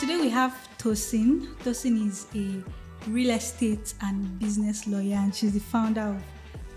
today we have Tosin. Tosin is a real estate and business lawyer, and she's the founder of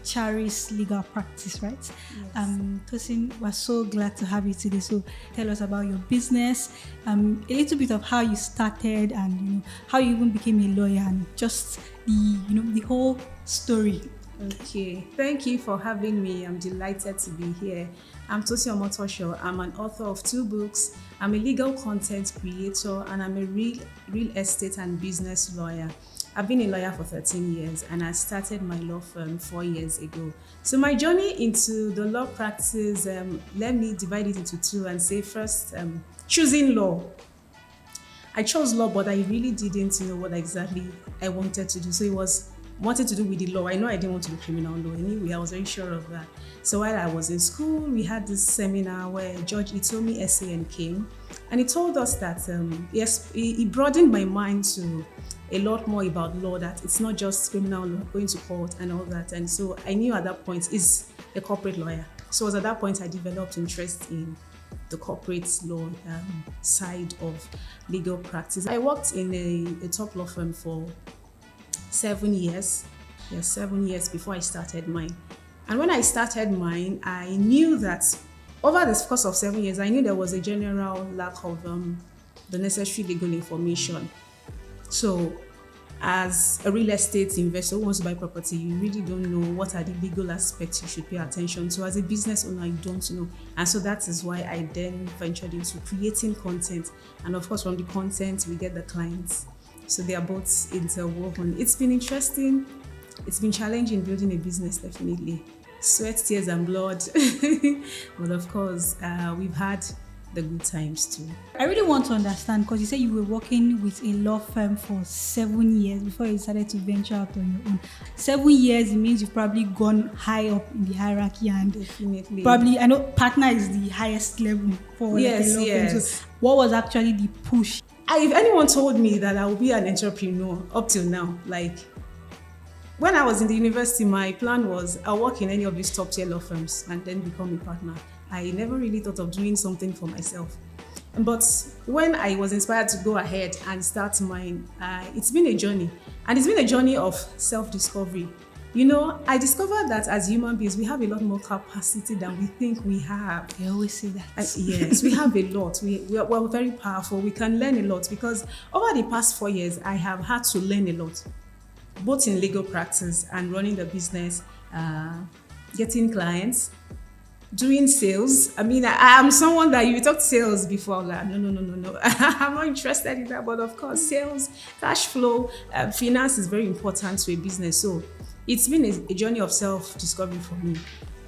Charis Legal Practice, right? Yes. Tosin, we're so glad to have you today. So tell us about your business, a little bit of how you started, and how you even became a lawyer, and just the whole story. Okay, thank you for having me. I'm delighted to be here. I'm Tosin Omotosho. I'm an author of 2 books. I'm a legal content creator, and I'm a real estate and business lawyer. I've been a lawyer for 13 years, and I started my law firm 4 years ago. So my journey into the law practice, let me divide it into 2 and say first, choosing law. I chose law, but I really didn't know what exactly I wanted to do. So it was wanted to do with the law. I know I didn't want to do criminal law anyway. I was very sure of that. So while I was in school, we had this seminar where Judge Itomi SAN came, and he told us that he broadened my mind to a lot more about law, that it's not just criminal law, going to court and all that. And so I knew at that point he's a corporate lawyer. So it was at that point I developed interest in the corporate law side of legal practice. I worked in a top law firm for 7 years. Yes, 7 years before I started mine. And when I started mine, I knew that over the course of 7 years, I knew there was a general lack of the necessary legal information. So as a real estate investor who wants to buy property, you really don't know what are the legal aspects you should pay attention to. As a business owner, you don't know. And so that is why I then ventured into creating content. And of course, from the content, we get the clients. So they are both interwoven. It's been interesting. It's been challenging building a business, definitely. Sweat, tears, and blood. But of course, we've had the good times too. I really want to understand, because you said you were working with a law firm for 7 years before you decided to venture out on your own. 7 years, it means you've probably gone high up in the hierarchy, and Definitely. probably, I know partner is the highest level for Yes, a law yes. firm. So what was actually the push? If anyone told me that I would be an entrepreneur up till now, like when I was in the university, my plan was I'll work in any of these top tier law firms and then become a partner. I never really thought of doing something for myself. But when I was inspired to go ahead and start mine, it's been a journey. And it's been a journey of self-discovery. I discovered that as human beings, we have a lot more capacity than we think we have. They always say that. Yes, we have a lot. We're very powerful. We can learn a lot, because over the past 4 years, I have had to learn a lot, both in legal practice and running the business, getting clients, doing sales. I mean, I'm someone that you talked sales before. Like, no. I'm not interested in that. But of course, sales, cash flow, finance is very important to a business. So it's been a journey of self-discovery for me.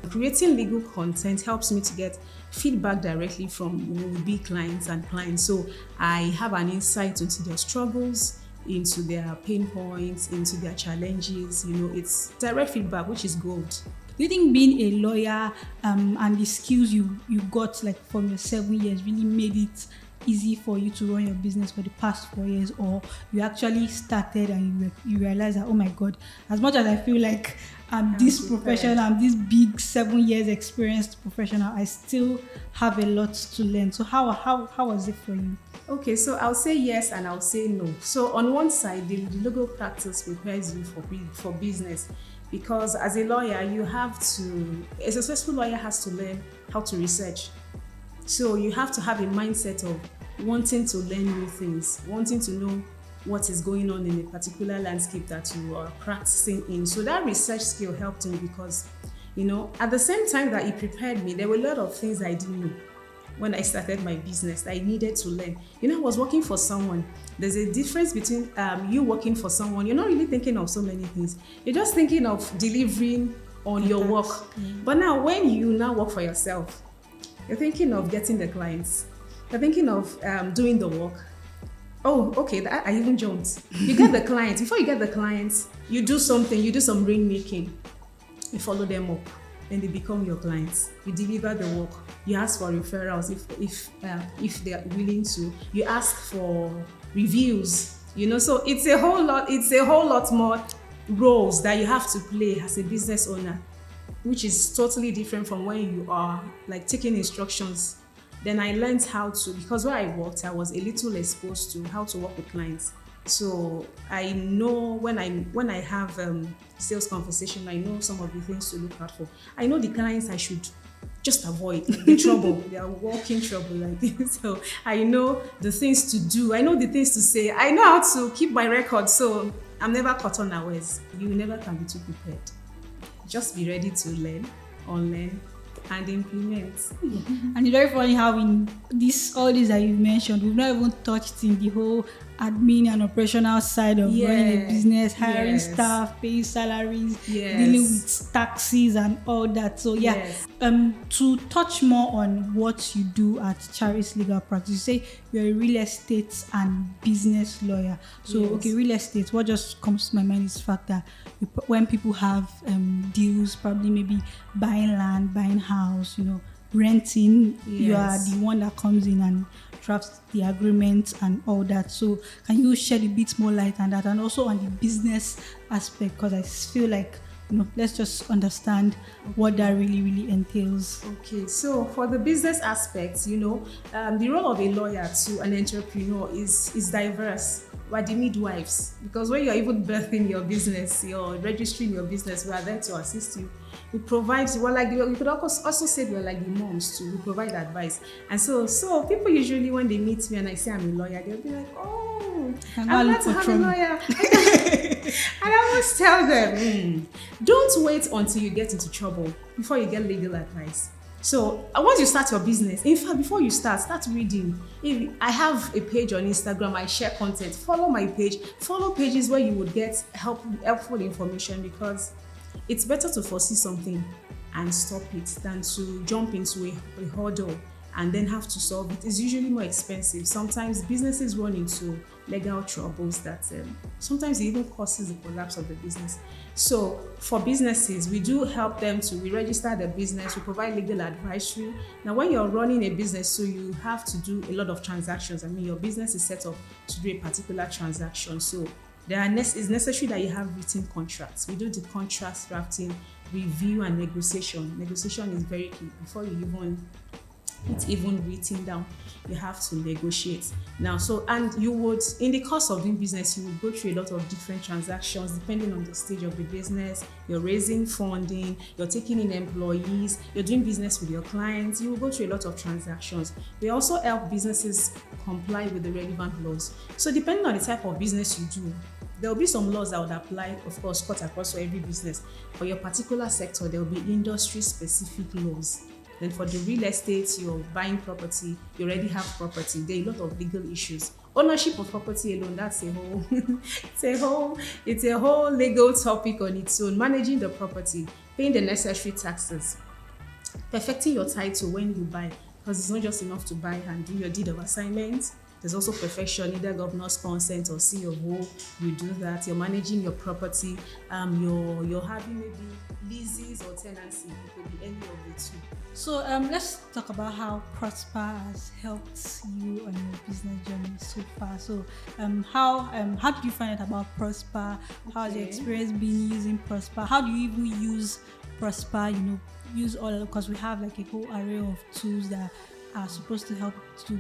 Creating legal content helps me to get feedback directly from big clients and clients. So I have an insight into their struggles, into their pain points, into their challenges. It's direct feedback, which is gold. Do you think being a lawyer and the skills you got like from your 7 years really made it easy for you to run your business for the past 4 years, or you actually started and you realized that, oh my God, as much as I feel like I'm this professional, I'm this big 7 years experienced professional, I still have a lot to learn. So how was it for you? Okay, so I'll say yes and I'll say no. So on one side, the legal practice prepares you for business, because as a lawyer, a successful lawyer has to learn how to research. So you have to have a mindset of wanting to learn new things, wanting to know what is going on in a particular landscape that you are practicing in. So that research skill helped me, because, at the same time that it prepared me, there were a lot of things I didn't know when I started my business that I needed to learn. I was working for someone. There's a difference between you working for someone. You're not really thinking of so many things. You're just thinking of delivering on your work. Mm-hmm. But now when you now work for yourself, you're thinking of getting the clients. You're thinking of doing the work. Oh, okay, I even jumped. You get the clients. Before you get the clients, you do something, you do some rainmaking. You follow them up. Then they become your clients. You deliver the work. You ask for referrals if they are willing to. You ask for reviews. So it's a whole lot more roles that you have to play as a business owner, which is totally different from when you are like taking instructions Then I learned how to, because where I worked, I was a little exposed to how to work with clients. So I know when I have sales conversation, I know some of the things to look out for. I know the clients I should just avoid, like the trouble. They are walking trouble like this. So I know the things to do. I know the things to say. I know how to keep my record. So I'm never caught unawares. You never can be too prepared. Just be ready to learn, unlearn, and implement. And it's very funny how in this all this that you've mentioned, we've not even touched in the whole admin and operational side of running a business, hiring staff, paying salaries, dealing with taxes and all that. So to touch more on what you do at Charis Legal Practice, you say you're a real estate and business lawyer. So okay, real estate, what just comes to my mind is the fact that when people have deals, probably maybe buying land, buying house, renting, you are the one that comes in and drafts the agreement and all that. So can you shed a bit more light on that, and also on the business aspect, because I feel like let's just understand what that really entails. Okay, so for the business aspects, the role of a lawyer to an entrepreneur is diverse. We're the midwives, because when you're even birthing your business, you're registering your business, we are there to assist you. We provide, you could also say we're like the moms too. We provide advice. And so people usually, when they meet me and I say I'm a lawyer, they'll be like, oh, I'm glad to have a lawyer. And I always tell them, don't wait until you get into trouble before you get legal advice. So once you start your business, in fact, before you start reading. If I have a page on Instagram, I share content. Follow my page. Follow pages where you would get helpful information, because it's better to foresee something and stop it than to jump into a hurdle and then have to solve it. It's usually more expensive. Sometimes businesses run into legal troubles that sometimes it even causes the collapse of the business. So for businesses, we do help them we register the business, we provide legal advisory. Now, when you're running a business, so you have to do a lot of transactions. I mean, your business is set up to do a particular transaction. So it's necessary that you have written contracts. We do the contract drafting, review, and negotiation. Negotiation is very key. Before it's even written down, you have to negotiate. Now, and you would, in the course of doing business, you would go through a lot of different transactions depending on the stage of the business. You're raising funding, you're taking in employees, you're doing business with your clients. You will go through a lot of transactions. We also help businesses comply with the relevant laws. So depending on the type of business you do, there will be some laws that would apply, of course, cut across for every business. For your particular sector, there will be industry-specific laws. Then for the real estate, you're buying property, you already have property. There are a lot of legal issues. Ownership of property alone, that's it's a whole legal topic on its own. Managing the property, paying the necessary taxes, perfecting your title when you buy, because it's not just enough to buy and do your deed of assignment. There's also perfection, either governor's consent or C of O. You do that. You're managing your property. You're having maybe leases or tenancy. It could be any of the two. So let's talk about how Prospa has helped you on your business journey so far. So how did you find out about Prospa? How has your experience been using Prospa? How do you even use Prospa? Use all, because we have like a whole array of tools that are supposed to help to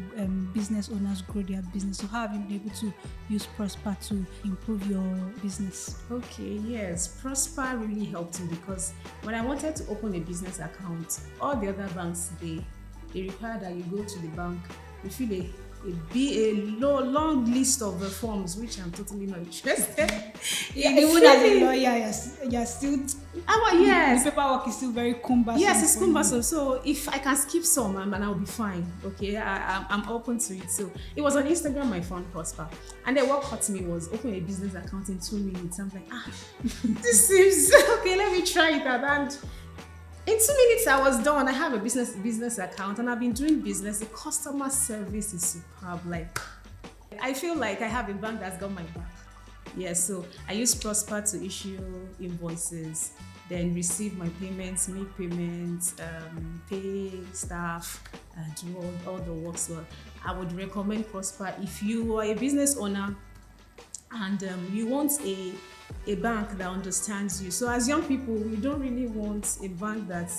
business owners grow their business. So how have you been able to use Prospa to improve your business? Okay, yes, Prospa really helped me, because when I wanted to open a business account, all the other banks, they require that you go to the bank, you fill a long list of forms, which I'm totally not interested. Even as a lawyer, you're still. Yes. The paperwork is still very cumbersome. Yes, it's cumbersome. So if I can skip some, and I'll be fine. Okay, I'm open to it. So it was on Instagram I found Prospa, and then what caught me was open a business account in 2 minutes. I'm like, this seems okay. Let me try it out. And in 2 minutes, I was done. I have a business account, and I've been doing business. The customer service is superb. Like, I feel like I have a bank that's got my back. Yes, so I use Prospa to issue invoices, then receive my payments, make payments, pay staff, do all the work. So I would recommend Prospa if you are a business owner and you want a a bank that understands you. So as young people, we don't really want a bank that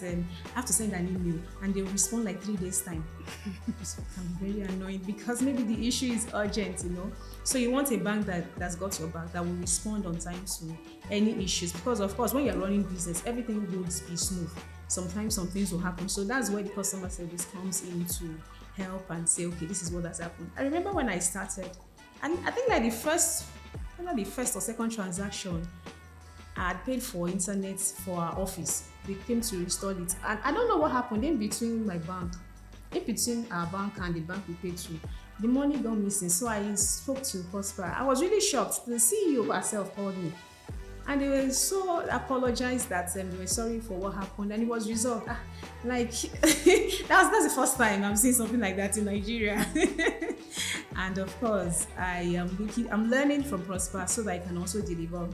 have to send an email and they'll respond like 3 days time. It can be very annoying because maybe the issue is urgent, you know. So you want a bank that's got your back, that will respond on time to any issues. Because of course, when you're running business, everything will be smooth. Sometimes some things will happen. So that's where the customer service comes in to help and say, okay, this is what has happened. I remember when I started, and I think like whether the first or second transaction, I had paid for internet for our office. They came to install it. And I don't know what happened in between our bank and the bank we paid to. The money got missing. So I spoke to Prospa. I was really shocked. The CEO herself called me. And they were so apologized that they were sorry for what happened, and it was resolved. That's the first time I'm seeing something like that in Nigeria. And of course, I'm learning from Prosper so that I can also deliver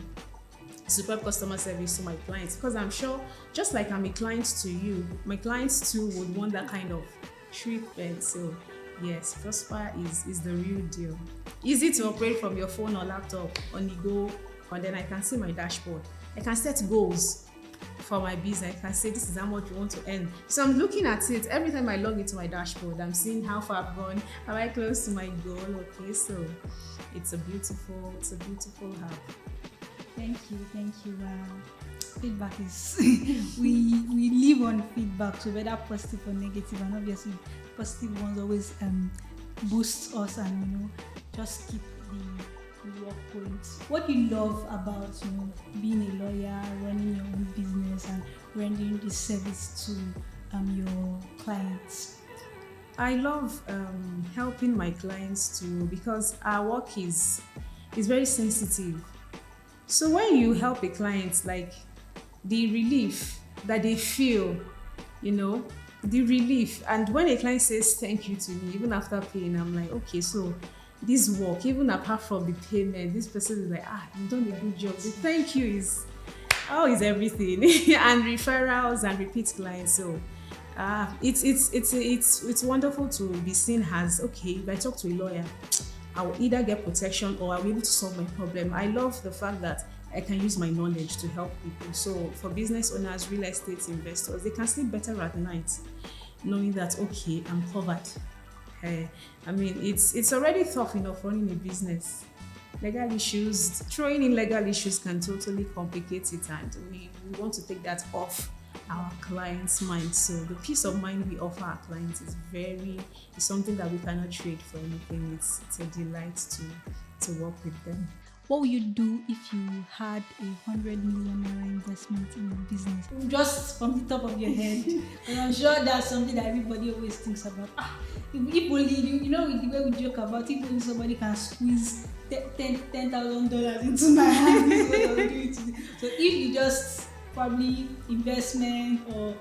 superb customer service to my clients. Because I'm sure, just like I'm a client to you, my clients too would want that kind of treatment. So yes, Prosper is the real deal. Easy to operate from your phone or laptop on the go. And then I can see my dashboard. I can set goals for my business. I can say this is how much you want to earn. So I'm looking at it every time I log into my dashboard. I'm seeing how far I've gone. Am I close to my goal? Okay, so it's a beautiful hub. Thank you. Feedback is we live on feedback, so whether positive or negative, and obviously positive ones always boost us and just keep the work points. What do you love about being a lawyer, running your own business, and rendering this service to your clients? I love helping my clients too, because our work is very sensitive. So when you help a client, like the relief that they feel, the relief, and when a client says thank you to me, even after paying, I'm like, okay, so this work, even apart from the payment, this person is like, you've done a good job. The thank you is everything. And referrals and repeat clients. So it's wonderful to be seen as, okay, if I talk to a lawyer, I will either get protection or I'll be able to solve my problem. I love the fact that I can use my knowledge to help people. So for business owners, real estate investors, they can sleep better at night knowing that, okay, I'm covered. It's already tough enough running a business. Throwing in legal issues can totally complicate it, and we want to take that off our clients' minds. So the peace of mind we offer our clients is something that we cannot trade for anything. It's a delight to work with them. What would you do if you had 100 million naira investment in your business? Just from the top of your head. And I'm sure that's something that everybody always thinks about. If only, with the way we joke about, if only somebody can squeeze $10,000 into my hand, this is what I'm doing today. So if you just probably investment or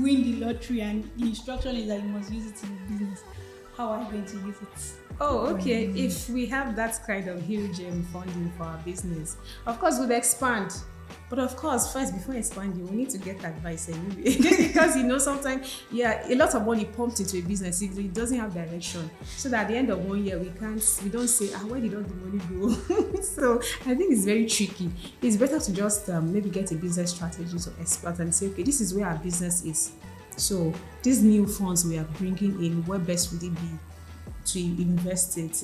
win the lottery and the instruction is that you must use it in your business, how are you going to use it? Oh, okay. If we have that kind of huge funding for our business, of course we'd expand. But of course, first, before expanding, we need to get advice anyway. Because sometimes, a lot of money pumped into a business, it doesn't have direction. So that at the end of 1 year, we don't say, where did all the money go? So I think it's very tricky. It's better to just maybe get a business strategist or expert and say, okay, this is where our business is. So these new funds we are bringing in, where best would it be to invest it?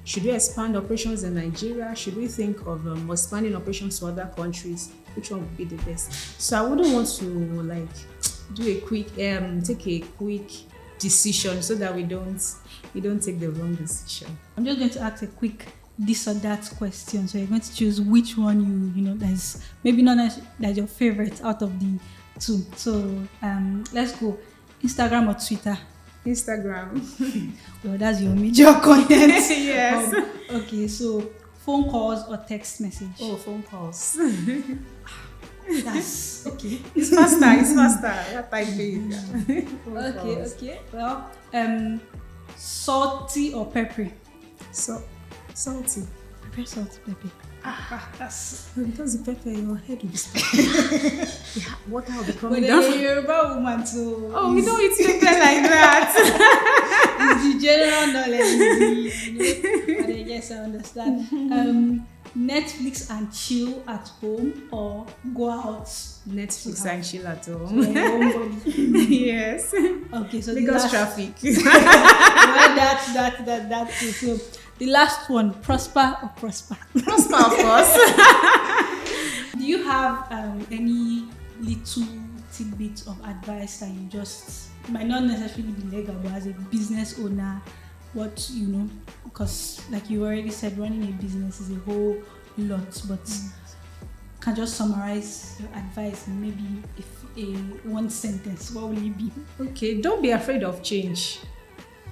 Should we expand operations in Nigeria? Should we think of expanding operations to other countries? Which one would be the best? So I wouldn't want to take a quick decision so that we don't take the wrong decision. I'm just going to ask a quick this or that question. So you're going to choose which one that's maybe not that's your favorite out of the two. So let's go. Instagram or Twitter? Instagram. Well, that's your major content. Yes. Okay, so phone calls or text message? Oh, phone calls. That's okay. It's faster. That type Okay. Well, salty or peppery? Salty. Pepper, salty, pepper. That's because the pepper in your head will be spicy. Water will be coming down. But you're a Yoruba woman, so we don't eat pepper like that. It's the General knowledge, but I guess I understand. Netflix and chill at home or go out? Netflix and chill at To home. your own body. Yes. Okay, so Lagos traffic. well, that too. So the last one, Prospa or Prosper? Prospa, of course. Do you have any little tidbits of advice that you just might not necessarily be legal, but as a business owner, what because like you already said, running a business is a whole lot, but can just summarize your advice and maybe if one sentence, what will it be? Okay, don't be afraid of change.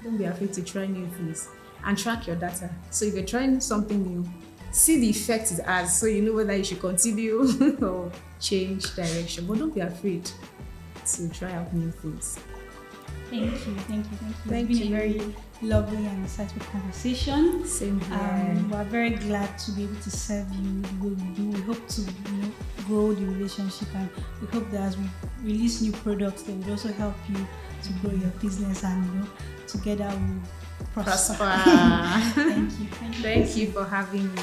Don't be afraid to try new things and track your data. So if you're trying something new, see the effect it has so you know whether you should continue or change direction. But don't be afraid to try out new things. Thank you. Thank It's been you. a very lovely and insightful conversation. Same here. We're very glad to be able to serve you the way we do. We hope to grow the relationship, and we hope that as we release new products, they will also help you to grow your business, and together we'll prosper. Prosper. Thank you. Thank you for having me.